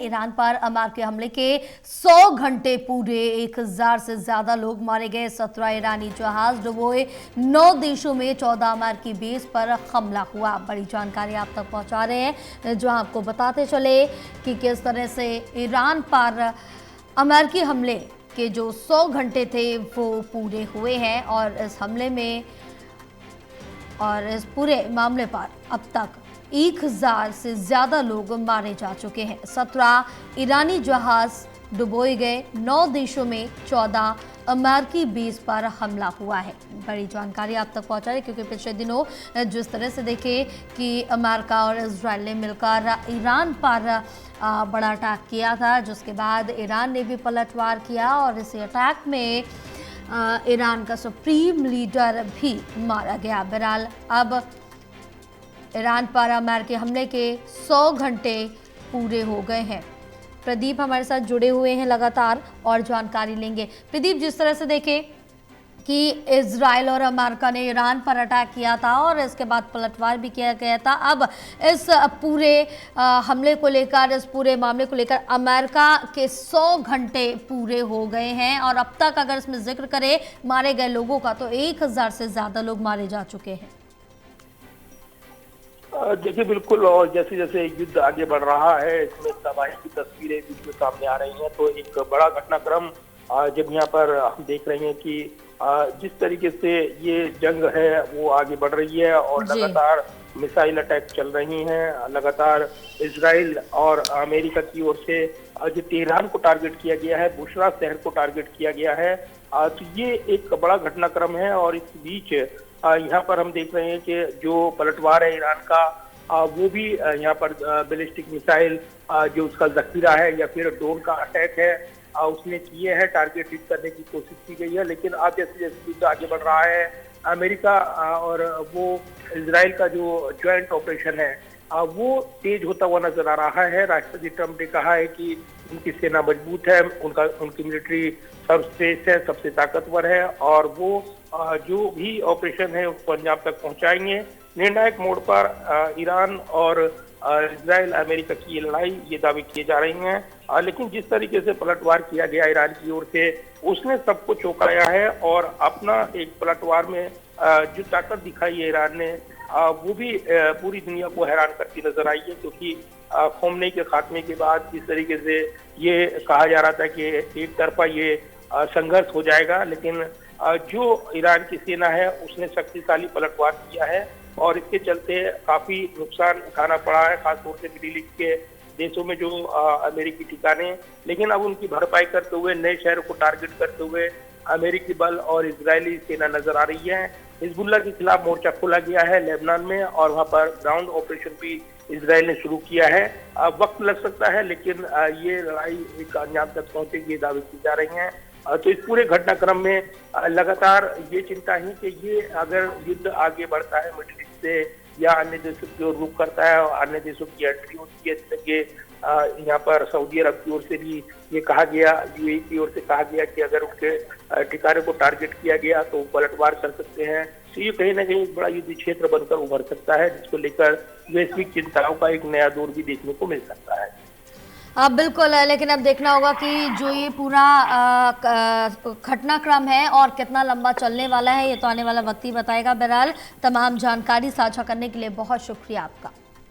Iran पर अमेरिकी हमले के 100 घंटे पूरे, 1000 से ज्यादा लोग मारे गए, 17 ईरानी जहाज डुबोए, 9 देशों में 14 अमेरिकी बेस पर हमला हुआ। बड़ी जानकारी आप तक पहुंचा रहे हैं, जो आपको बताते चले कि किस तरह से ईरान पर अमेरिकी हमले के जो 100 घंटे थे वो पूरे हुए हैं और इस हमले में और इस पूरे मामले पर अब तक 1000 से ज्यादा लोग मारे जा चुके हैं। 17 ईरानी जहाज डुबोए गए, 9 देशों में 14 अमेरिकी बेस पर हमला हुआ है। बड़ी जानकारी आप तक पहुंचा रही, क्योंकि पिछले दिनों जिस तरह से देखे कि अमेरिका और इजराइल ने मिलकर ईरान पर बड़ा अटैक किया था, जिसके बाद ईरान ने भी पलटवार किया और इस अटैक में ईरान का सुप्रीम लीडर भी मारा गया। बहरहाल अब ईरान पर अमेरिकी हमले के 100 घंटे पूरे हो गए हैं। प्रदीप हमारे साथ जुड़े हुए हैं लगातार और जानकारी लेंगे। प्रदीप, जिस तरह से देखें कि इजराइल और अमेरिका ने ईरान पर अटैक किया था और इसके बाद पलटवार भी किया गया था, अब इस पूरे हमले को लेकर, इस पूरे मामले को लेकर अमेरिका के 100 घंटे पूरे हो गए हैं और अब तक अगर इसमें जिक्र करें मारे गए लोगों का, तो 1000 से ज्यादा लोग मारे जा चुके हैं। देखिए, बिल्कुल। और जैसे जैसे युद्ध आगे बढ़ रहा है, इसमें तबाही की तस्वीरें बीच में सामने आ रही हैं, तो एक बड़ा घटनाक्रम जब यहाँ पर हम देख रहे हैं कि जिस तरीके से ये जंग है वो आगे बढ़ रही है और लगातार मिसाइल अटैक चल रही हैं, लगातार इजराइल और अमेरिका की ओर से जो तेहरान को टारगेट किया गया है, बुशरा शहर को टारगेट किया गया है, तो ये एक बड़ा घटनाक्रम है। और इस बीच यहाँ पर हम देख रहे हैं कि जो पलटवार है ईरान का, वो भी यहाँ पर बैलिस्टिक मिसाइल जो उसका जखीरा है या फिर ड्रोन का अटैक है, उसने किए हैं, टारगेट हिट करने की कोशिश की गई है। लेकिन आज जैसे जैसे युद्ध आगे बढ़ रहा है, अमेरिका और वो इजराइल का जो ज्वाइंट ऑपरेशन है वो तेज होता हुआ नजर आ रहा है। राष्ट्रपति ट्रंप ने कहा है कि उनकी सेना मजबूत है, उनकी मिलिट्री सर्वश्रेष्ठ है, सबसे ताकतवर है और वो जो भी ऑपरेशन है उसको अंजाम तक पहुंचाएंगे। निर्णायक मोड़ पर ईरान और इजराइल अमेरिका की ये लड़ाई, ये दावे किए जा रही हैं। लेकिन जिस तरीके से पलटवार किया गया ईरान की ओर से, उसने सबको चौंकाया है और अपना एक पलटवार में जो ताकत दिखाई है ईरान ने, वो भी पूरी दुनिया को हैरान करती नजर आई है। क्योंकि खोमनी के खात्मे के बाद जिस तरीके से ये कहा जा रहा था कि एक तरफा ये संघर्ष हो जाएगा, लेकिन जो ईरान की सेना है उसने शक्तिशाली पलटवार किया है और इसके चलते काफी नुकसान उठाना पड़ा है, खासतौर से मिडिल ईस्ट के देशों में जो अमेरिकी ठिकाने। लेकिन अब उनकी भरपाई करते हुए, नए शहरों को टारगेट करते हुए अमेरिकी बल और इजरायली सेना नजर आ रही है। हिजबुल्लाह के खिलाफ मोर्चा खोला गया है लेबनान में और वहां पर ग्राउंड ऑपरेशन भी इजराइल ने शुरू किया है। वक्त लग सकता है, लेकिन ये लड़ाई एक अंजाम तक पहुंचेगी, दावे की जा रही हैं। तो इस पूरे घटनाक्रम में लगातार ये चिंता है कि ये अगर युद्ध आगे बढ़ता है मिडिल ईस्ट से या अन्य देशों की ओर रुख करता है और अन्य देशों की एंट्री होती है, जैसे यहाँ पर सऊदी अरब की ओर से भी ये कहा गया, यूएई की ओर से कहा गया कि अगर उनके ठिकाने को टारगेट किया गया तो पलटवार कर सकते हैं। तो ये कहीं ना कहीं एक बड़ा युद्ध क्षेत्र बनकर उभर सकता है, जिसको लेकर वैश्विक चिंताओं का एक नया दौर भी देखने को मिल सकता है। बिल्कुल, लेकिन अब देखना होगा कि जो ये पूरा घटनाक्रम है और कितना लंबा चलने वाला है, ये तो आने वाला वक्त ही बताएगा। बहरहाल तमाम जानकारी साझा करने के लिए बहुत शुक्रिया आपका।